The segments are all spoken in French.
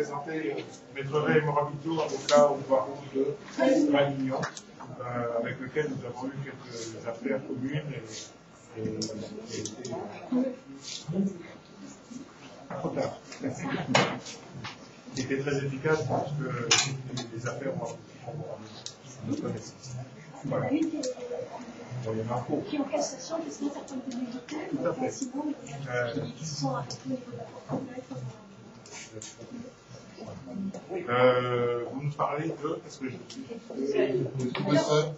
présenter Maître Ray Morabito, avocat au barreau de Avignon, avec lequel nous avons eu quelques affaires communes trop tard. Il était très efficace parce que les affaires nous connaissent. Voilà. Il y en a beaucoup. Qui en cassation, parce que certains de militaires, sinon, ils sont arrêtés au niveau de la propriété. Vous nous parlez de. Qu'est-ce que je dis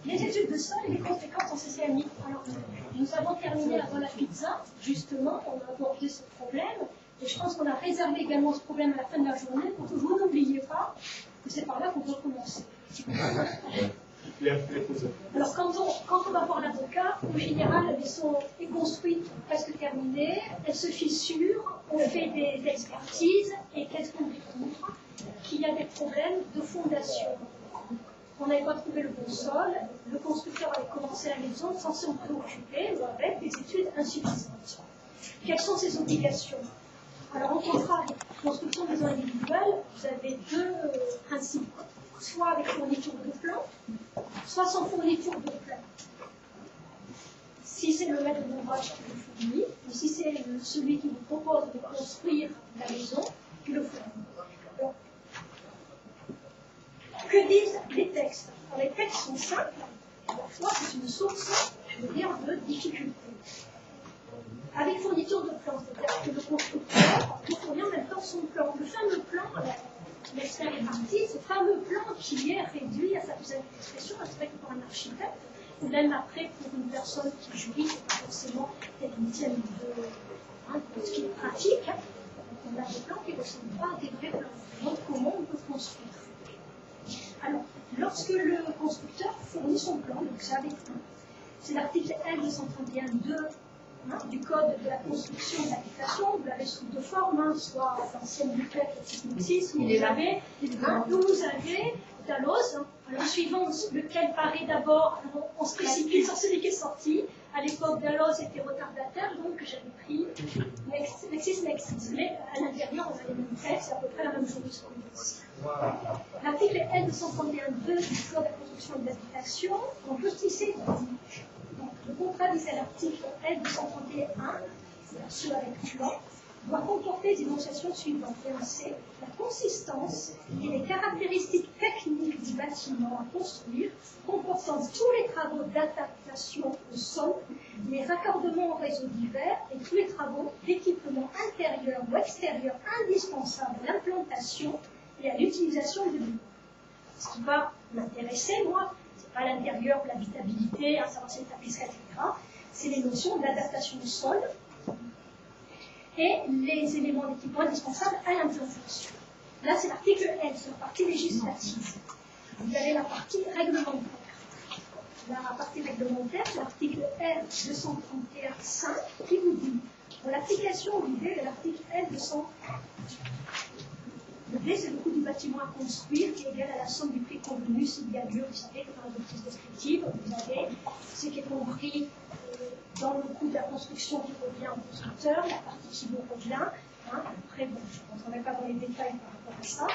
les études de sol et les conséquences en CCMI. Alors, nous avons terminé avant la pizza, justement, on a abordé ce problème, et je pense qu'on a réservé également ce problème à la fin de la journée pour que vous n'oubliez pas que c'est par là qu'on doit commencer. Alors, quand on va voir l'avocat, en général, la maison est construite, presque terminée, elle se fissure, on fait des expertises, et qu'est-ce qu'on découvre? Qu'il y a des problèmes de fondation. On n'avait pas trouvé le bon sol, le constructeur avait commencé la maison sans s'en préoccuper, ou avec des études insuffisantes. Quelles sont ses obligations? Alors, en contrat de construction de maison individuelle, vous avez deux principes. Soit avec fourniture de plan, soit sans fourniture de plan. Si c'est le maître d'ouvrage qui le fournit, ou si c'est celui qui vous propose de construire la maison, qui le fournit. Donc, que disent les textes? Alors, les textes sont simples, à la fois c'est une source, je veux dire, de difficultés. Avec fourniture de plan, c'est-à-dire que le constructeur vous fournit en même temps son plan. Le fameux plan, l'expert est parti, ce fameux plan qui est réduit à sa plus simple expression, respect pour un architecte, ou même après pour une personne qui est juriste, pas forcément technicienne de ce qui est pratique. On a des plans qui ne ressemblent pas à des vrais plans. Donc comment on peut construire? Alors, lorsque le constructeur fournit son plan, donc c'est avec nous, c'est l'article L231.2 du Code de la construction et de l'habitation, vous l'avez sous deux formes, soit l'ancienne duplex 666, où vous avez Dalloz. Alors, suivant lequel paraît d'abord, on se précipite sur celui qui est sorti. À l'époque, Dalloz était retardataire, donc j'avais pris LexisNexis. Mais à l'intérieur, on a les mêmes textes, c'est à peu près la même jurisprudence. L'article L231.2 du Code de la construction et de l'habitation, on peut tisser donc, le contrat, dit à l'article L231, ceux avec plan, doit comporter les énonciations suivantes. C'est la consistance et les caractéristiques techniques du bâtiment à construire, comportant tous les travaux d'adaptation au sol, les raccordements au réseau divers et tous les travaux d'équipement intérieur ou extérieur indispensables à l'implantation et à l'utilisation de l'eau. Ce qui va m'intéresser, moi, c'est pas l'intérieur, l'habitabilité, à savoir si c'est tapisserie, etc. C'est les notions d'adaptation au sol et les éléments d'équipement indispensables à l'implantation. Là, c'est l'article L, c'est la partie législative. Vous avez la partie réglementaire. La partie réglementaire, c'est l'article L231.5 qui vous dit, pour l'application du D de l'article L200, le D, c'est le coût du bâtiment à construire qui est égal à la somme du prix convenu s'il y a lieu. Vous savez que dans la doctrine descriptive, vous avez ce qui est compris dans le coût de la construction qui revient au constructeur, la partie qui vous revient. Après, bon, je ne rentrerai pas dans les détails par rapport à ça,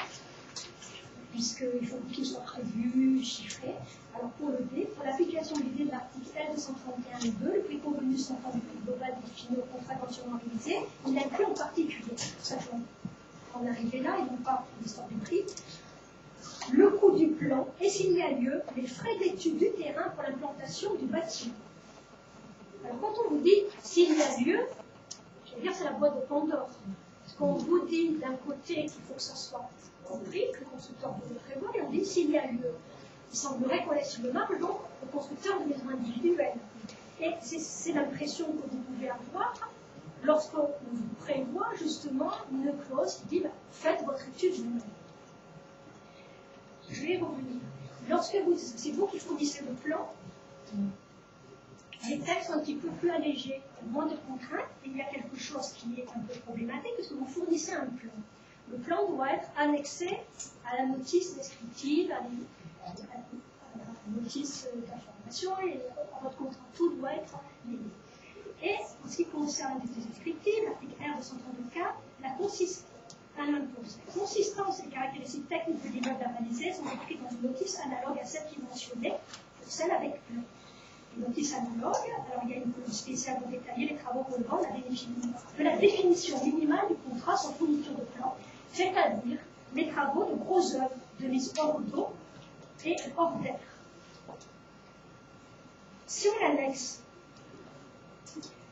puisqu'il faut que tout soit prévu, chiffré. Alors pour le D, pour l'application du D de l'article L231.2, le prix convenu s'entend du prix global défini au contrat convention réalisé, il inclut en particulier, ça fait en arriver là, et non pas l'histoire du prix, le coût du plan, et s'il y a lieu, les frais d'étude du terrain pour l'implantation du bâtiment. Alors quand on vous dit s'il y a lieu, je veux dire c'est la boîte de Pandore. Parce qu'on vous dit d'un côté qu'il faut que ça soit compris, que le constructeur peut le prévoir, et on dit s'il y a lieu. Il semblerait qu'on laisse sur le marge donc le constructeur de maison individuelle. Et c'est l'impression que vous pouvez avoir lorsqu'on vous prévoit justement une clause qui dit faites votre étude vous-même. Je vais y revenir. C'est vous qui fournissez le plan, les textes sont un petit peu plus allégés, moins de contraintes, et il y a quelque chose qui est un peu problématique, parce que vous fournissez un plan. Le plan doit être annexé à la notice descriptive, à la notice d'information, et à votre contrat, tout doit être lié. Et en ce qui concerne la notice descriptive, l'article R232.4, la consistance et techniques de l'immeuble à baliser sont décrites dans une notice analogue à celle qui est mentionnée, celle avec plan. Une notice analogue, alors il y a une colonne spéciale pour détailler les travaux relevant de la définition minimale du contrat sans fourniture de plan, c'est-à-dire les travaux de gros œuvres de mise hors d'eau et hors d'air. Si on annexe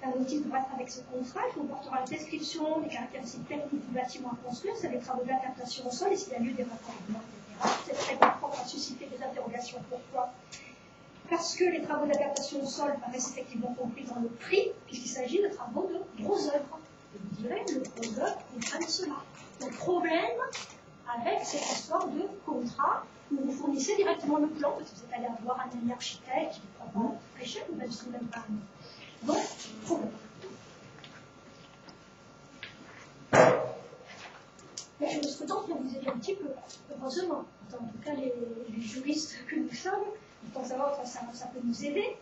la notice devra être avec ce contrat, il comportera la description des caractéristiques techniques du bâtiment à construire, c'est les travaux d'adaptation au sol et s'il y a lieu des raccordements, etc. Cette règle propre a suscité des interrogations. Pourquoi? Parce que les travaux d'adaptation au sol paraissent effectivement compris dans le prix, puisqu'il s'agit de travaux de gros œuvres. Je vous dirais que le gros œuvre comprenne cela. Le problème avec cette histoire de contrat où vous fournissez directement le plan, parce que vous êtes allé avoir un ami architecte qui ne prend pas très cher, ou même si vous n'avez pas un. Donc, problème. Mais je me suis contente que vous ayez un petit peu, heureusement, en tout cas les juristes que nous sommes, pour savoir que ça peut nous aider.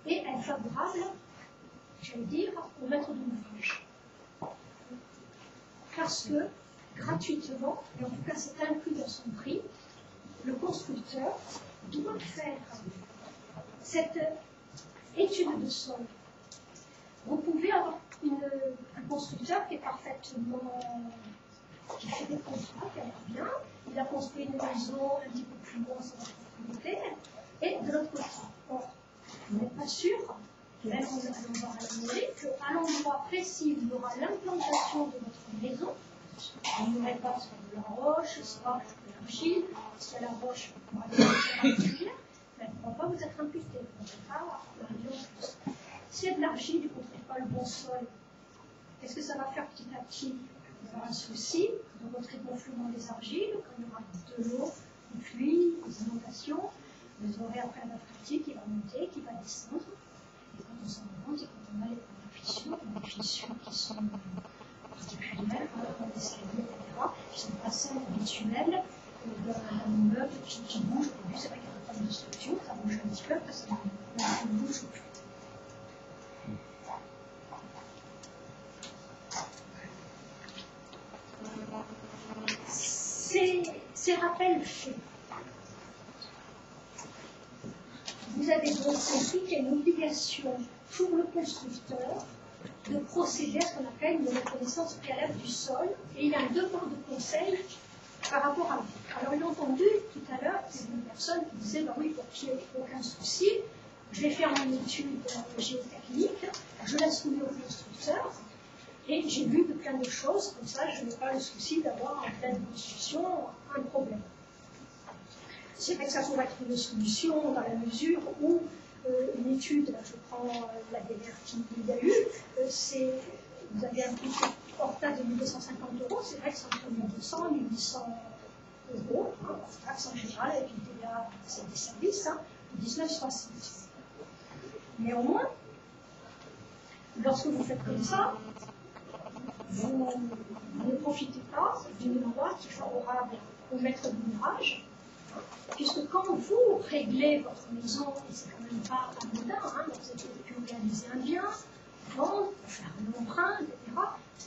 Et elle est favorable, j'allais dire, au maître d'ouvrage. Parce que, gratuitement, et en tout cas c'est inclus dans son prix, le constructeur doit faire cette étude de sol. Vous pouvez avoir un constructeur qui est parfaitement, qui fait des contrats, qui a l'air bien, il a construit une maison un petit peu plus loin sur la propriété, et de l'autre côté. Or, vous n'êtes pas sûr, même en allons voir à la mairie, qu'à l'endroit précis où il y aura l'implantation de votre maison, vous n'aurez pas soit de la roche, soit de l'argile, soit la roche pour aller mais elle ne pourra pas vous être imputée. Vous n'aurez pas l'argile en plus. S'il y a de l'argile et qu'on ne trouve pas le bon sol, qu'est-ce que ça va faire petit à petit? Il y aura un souci de retrait de gonflement des argiles, quand il y aura de l'eau, des pluies, des inondations, vous aurez après la partie qui va monter, qui va descendre. Et quand on s'en rend compte, et quand on a les fissures qui sont particulières, comme les escaliers, etc., qui sont pas celles habituelles d'un immeuble qui bouge. Au début, c'est vrai qu'il y a un problème de structure, ça bouge un petit peu, parce que ça ne bouge plus. Ces rappels faits, vous avez donc compris qu'il y a une obligation pour le constructeur de procéder à ce qu'on appelle une reconnaissance préalable du sol, et il y a un devoir de conseil par rapport à vous. Alors, il a entendu tout à l'heure une personne qui disait bah oui, pour qu'il n'y ait aucun souci, je vais faire mon étude géotechnique, je la soumets au constructeur. Et j'ai vu de plein de choses, comme ça je n'ai pas le souci d'avoir en pleine construction un problème. C'est vrai que ça pourrait être une solution dans la mesure où une étude, là, je prends la dernière qu'il y a eu, vous avez un prix hors taxe de 1250 €, c'est vrai que c'est entre 1200 et 1800 €, hors taxe en général, avec une TVA, c'est des services, 19,60 €. Néanmoins, lorsque vous faites comme ça, vous ne profitez pas d'une loi qui est favorable au maître d'ouvrage, puisque quand vous réglez votre maison, et c'est quand même pas anodin, vous êtes pu réaliser un bien, vendre, faire un emprunt, etc.,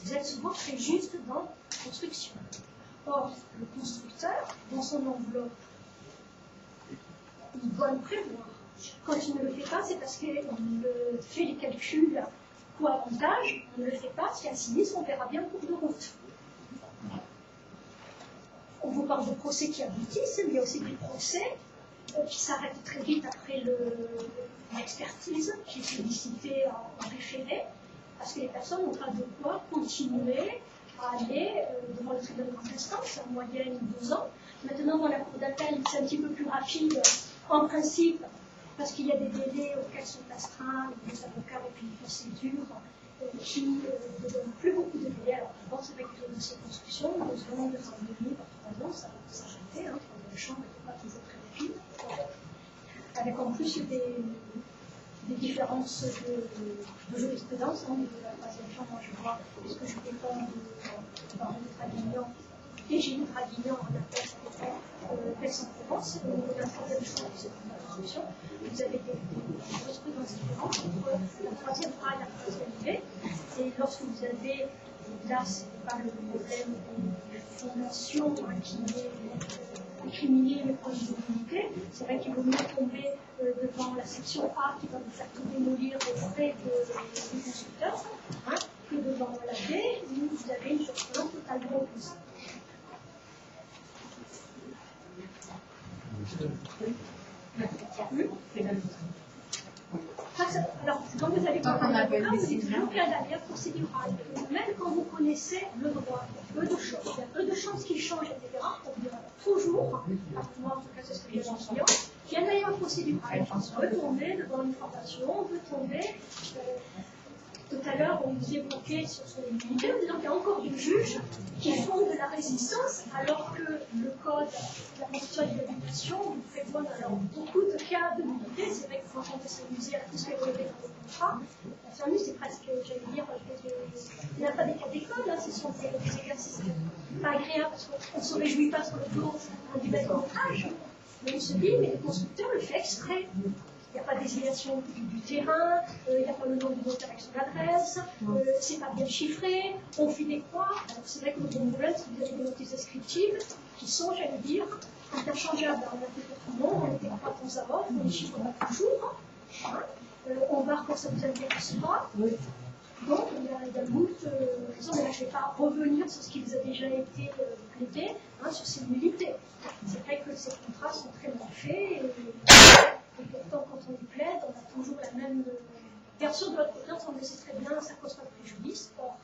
vous êtes souvent très juste dans la construction. Or, le constructeur, dans son enveloppe, il doit le prévoir. Quand il ne le fait pas, c'est parce qu'il fait les calculs coût-avantage, on ne le fait pas, s'il y a un sinistre, on verra bien le cours de route. On vous parle de procès qui aboutissent, mais il y a aussi des procès qui s'arrêtent très vite après l'expertise qui est sollicitée en référé, parce que les personnes n'ont pas de quoi continuer à aller devant le tribunal de grande instance, en moyenne 2 ans. Maintenant, dans la cour d'appel, c'est un petit peu plus rapide en principe, parce qu'il y a des délais auxquels sont astreints les avocats et puis les procédures qui ne donnent plus beaucoup de délais. Alors d'abord, c'est vrai que les dossiers de construction, 2 ans, 2 ans et demi, par 3 ans, ça s'arrêtait, le champ n'était pas toujours très rapide. Avec en plus des différences de jurisprudence, au niveau de la 3e chambre, moi je vois, parce que je dépends de Henri Draguignan, et Gilles Draguignan en appel, ça dépend d'Aix-en-Provence, au niveau de la 3e chambre, c'est une construction. Vous avez des jurisprudences différentes entre la 3e A et la 3e B, et lorsque vous avez là, ce n'est pas le problème des fondations qui est incriminer les points de mobilité. C'est vrai qu'il vaut mieux tomber devant la section A qui va vous faire tout démolir aux frais du constructeur, que devant la B où vous avez une jurisprudence totalement opposée. Alors, quand vous allez voir un avocat, vous dites toujours qu'il y a la guerre procédurale. Même quand vous connaissez le droit, il y a peu de choses. Il y a peu de chances qu'il change, etc. On dira toujours, moi en tout cas c'est ce que j'ai en client, il y a une guerre procédurale. On veut tomber devant une formation, on veut tomber. Tout à l'heure, on vous évoquait sur les militaires, en disant qu'il y a encore des juges qui font de la résistance, alors que le code de la Constitution et de l'éducation vous prévoit alors beaucoup de cas de nullité. C'est vrai que quand on veut s'amuser à tout ce qui est relevé dans le contrat, s'amuser, c'est presque, j'allais dire, il n'y a pas des cas d'école, ce sont des exercices pas agréables, parce qu'on ne se réjouit pas sur le dos du bel montage. Mais on se dit, mais le constructeur le fait exprès. Il n'y a pas de désignation du terrain, il n'y a pas le nom du notaire avec son adresse, c'est pas bien chiffré, on fait des croix. Alors c'est vrai que le problème, c'est que vous avez des notices descriptives qui sont, j'allais dire, interchangeables. On a fait pour tout le monde, on était pas pour savoir, on les chiffre pas toujours. On va quand ça ne vous intéresse pas. Donc il y a moult raisons, mais là je ne vais pas revenir sur ce qui vous a déjà été plaidé, sur ces nullités. C'est vrai que ces contrats sont très mal faits. Et pourtant, quand on les plaide, on a toujours la même version de l'autre côté, on s'en laisse très bien, ça ne cause pas de préjudice. Or,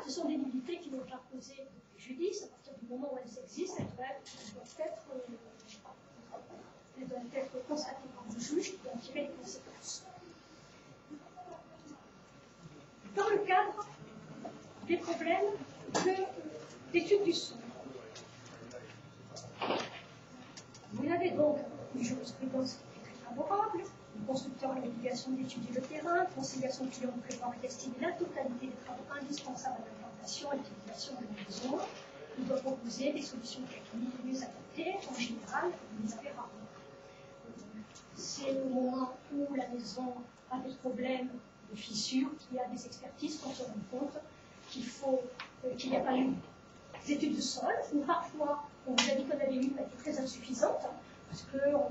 ce sont des nullités qui n'ont pas causé de préjudice. À partir du moment où elles existent, elles doivent être constatées par le juge qui doit en tirer les conséquences. Dans le cadre des problèmes d'études du sol, vous avez donc une jurisprudence qui est très favorable, le constructeur a l'obligation d'étudier le terrain, conciliation client de prévoir et d'estimer la totalité des travaux indispensables à l'implantation et l'utilisation de la maison. Il doit proposer des solutions techniques les mieux adaptées, en général, vous les avez rarement. C'est le moment où la maison a des problèmes de fissures, qu'il y a des expertises qu'on se rend compte qu'il n'y a pas eu d'études de sol, ou parfois on vous a dit qu'on avait une qui était très insuffisante, parce qu'on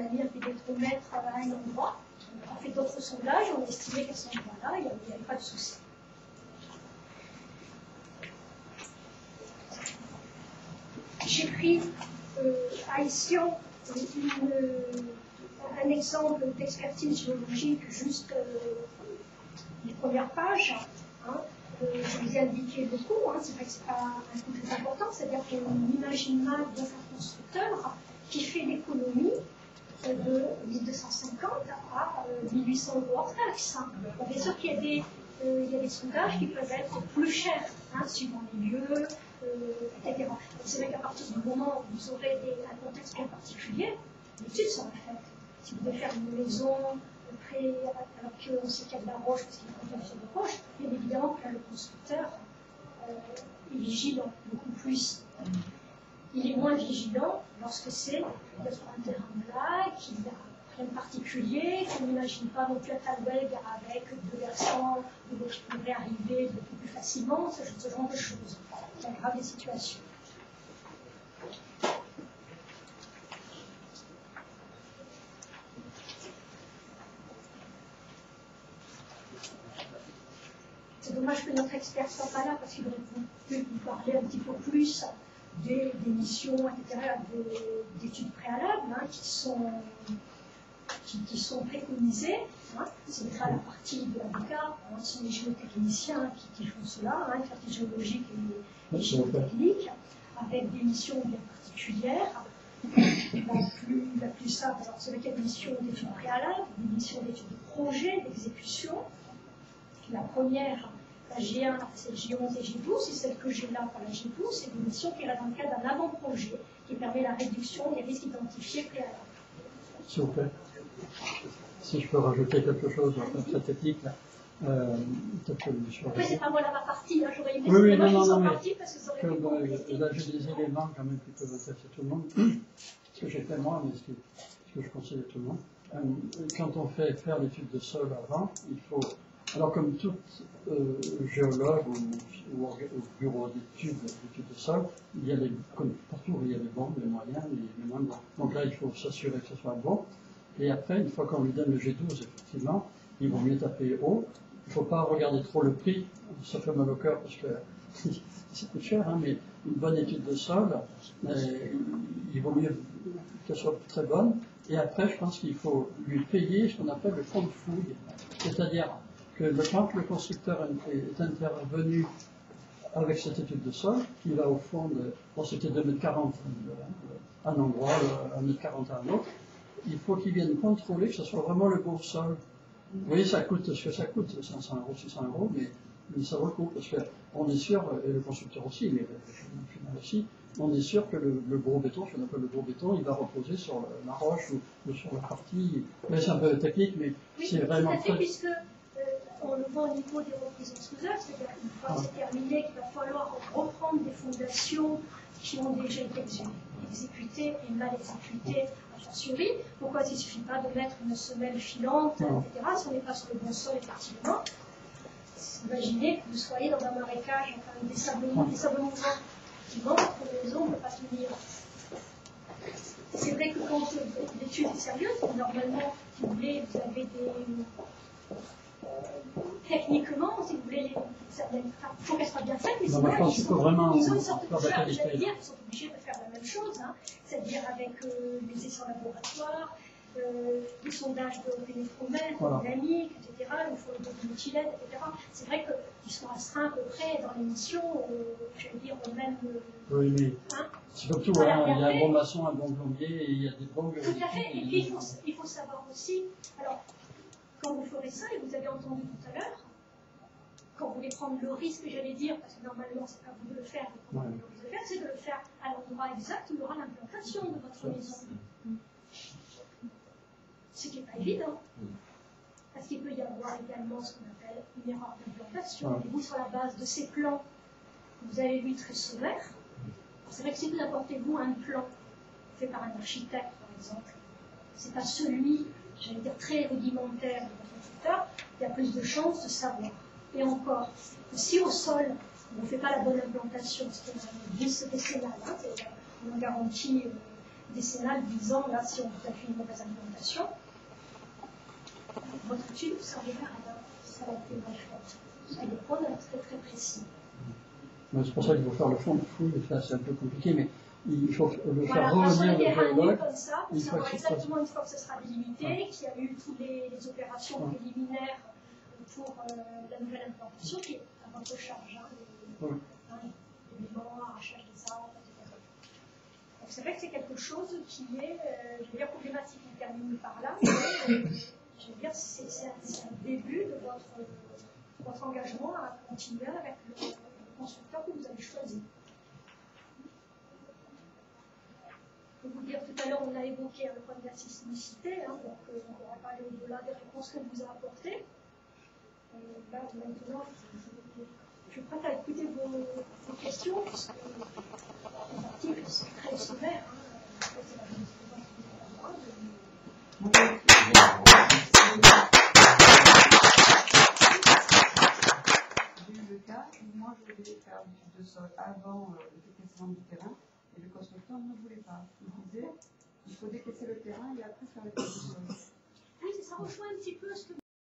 a mis un pénétromètre à un endroit, on a fait d'autres sondages, on a estimé qu'à cet endroit-là, il n'y avait pas de souci. J'ai pris à Essian un exemple d'expertise géologique, juste les premières pages. Je vous ai indiqué le coût, c'est vrai que ce n'est pas un coût très important, c'est-à-dire qu'on imagine mal dans un constructeur qui fait l'économie de 1250 à 1800 € hors taxe. Bon, bien sûr qu'il y a des sondages qui peuvent être plus chers, suivant les lieux, etc. C'est vrai qu'à partir du moment où vous aurez un contexte bien particulier, l'étude sera faite. Si vous devez faire une maison alors qu'on sait qu'il y a de la roche, parce qu'il y a une contention de roche, bien évidemment que là, le constructeur est vigilant, beaucoup plus. Il est moins vigilant lorsque c'est sur un terrain plat, qu'il n'y a rien de particulier, qu'on n'imagine pas non plus à Talweg avec deux versants où l'eau qui pourrait arriver beaucoup plus facilement, ce genre de choses. Ça aggrave les situations. C'est dommage que notre expert ne soit pas là parce qu'il aurait pu vous parler un petit peu plus des missions, etc., d'études préalables qui sont préconisées. C'est la partie de l'avocat, ce sont les géotechniciens qui font cela, l'expertise géologique et géotechnique, avec des missions bien particulières. La plus simple, c'est vrai qu'il y a des missions d'études préalables, des missions d'études de projet, d'exécution. La première, la G1, c'est G11 et G12, c'est celle que j'ai là par la G12, c'est une mission qui est là dans le cadre d'un avant-projet qui permet la réduction des risques identifiés préalables. S'il vous plaît, si je peux rajouter quelque chose dans cette technique, peut-être que monsieur. Après, c'est pas moi ma partie, j'aurais aimé Oui, non, partie parce que ça aurait été complété. Là, j'ai des éléments quand même qui peuvent intéresser tout le monde, ce que j'ai fait moi, mais ce que je conseille à tout le monde. Quand on fait faire l'étude de sol avant, il faut. Alors, comme toute géologue ou au bureau d'études de sol, il y a comme partout, il y a les bons, les moyens, les moins bons. Donc là, il faut s'assurer que ce soit bon. Et après, une fois qu'on lui donne le G12, effectivement, ils vont mieux taper haut. Il ne faut pas regarder trop le prix, ça fait mal au cœur parce que c'est coûte cher, hein, mais une bonne étude de sol, il vaut mieux qu'elle soit très bonne. Et après, je pense qu'il faut lui payer ce qu'on appelle le fonds de fouille. C'est-à-dire que quand le constructeur est intervenu avec cette étude de sol, il va au fond de, bon, c'était 2,40 m à un endroit, 1,40 m à un autre, il faut qu'il vienne contrôler que ce soit vraiment le bon sol. Vous voyez, ça coûte ce que ça coûte, 500 €, 600 €, mais ça vaut le coup, parce qu'on est sûr, et le constructeur aussi, mais le final aussi, on est sûr que le gros béton, ce qu'on appelle le gros béton, il va reposer sur la roche ou sur la partie. Mais c'est un peu technique, mais oui, c'est vraiment très... puisque on le voit au niveau des reprises en sous-œuvre, c'est-à-dire qu'une fois que c'est terminé, qu'il va falloir reprendre des fondations qui ont déjà été exécutées et mal exécutées a fortiori. Pourquoi il ne suffit pas de mettre une semelle filante, etc., si on n'est pas sur le bon sol, effectivement. Imaginez que vous soyez dans un marécage avec des sables mouvants, effectivement, votre maison ne peut pas tenir. C'est vrai que quand l'étude est sérieuse, normalement, si vous voulez, vous avez des... techniquement, si vous voulez, il faut qu'elle soit bien faite, mais sinon, ils ont une sorte de charge, j'allais dire, ils sont obligés de faire la même chose, hein, c'est-à-dire avec les essais laboratoires, les sondages de pénétromètre, dynamique, etc., il faut le multilètre, etc. C'est vrai qu'ils sont astreints à peu près dans l'émission, j'allais dire, au même... Oui, mais hein, c'est comme tout, voilà, il y a un bon maçon, un bon plombier, et il y a des bons... Tout à fait, et puis il faut savoir aussi... Alors, quand vous ferez ça, et vous avez entendu tout à l'heure, quand vous voulez prendre le risque, j'allais dire, parce que normalement c'est pas vous de le faire, mais quand vous le faire, c'est de le faire à l'endroit exact où il y aura l'implantation de votre maison. Ce qui n'est pas évident. Parce qu'il peut y avoir également ce qu'on appelle une erreur d'implantation. Et vous, sur la base de ces plans, vous avez vu très sommaires. C'est vrai que si vous apportez vous un plan fait par un architecte, par exemple, c'est pas celui, j'allais dire, très rudimentaire de votre constructeur, il y a plus de chances de savoir. Et encore, si au sol, on ne fait pas la bonne implantation, ce qui est un vice décennal, hein, on garantit décennale 10 ans, là, si on vous a fait une mauvaise implantation, votre étude vous servira à rien, ça va être mal faite. Il y a des points très très précis. C'est pour ça qu'il faut faire le fond de fouille, là c'est un peu compliqué, mais il faut le voilà, faire revenir le géologue. Comme ça, pour savoir exactement une fois que ce sera délimité, qu'il y a eu toutes les opérations préliminaires pour la nouvelle implantation, qui est à votre charge, les éléments, arrachage des arbres, etc. Donc c'est vrai que c'est quelque chose qui est, je vais dire, problématique, qui termine par là, mais je veux dire, c'est un début de votre engagement à continuer avec le constructeur que vous avez choisi. Pour vous dire, tout à l'heure, on a évoqué le point de la sismicité, hein, donc on ne pourra pas aller au-delà des réponses qu'elle vous a apportées. Là, maintenant, je suis prête à écouter vos questions, puisque l'article, c'est très sommaire. J'ai eu le cas où moi je voulais faire l'étude de sol avant le décaissement du terrain, et le constructeur ne voulait pas. Il disait il faut décaisser le terrain et après faire l'étude de sol. Oui, ça rejoint un petit peu ce que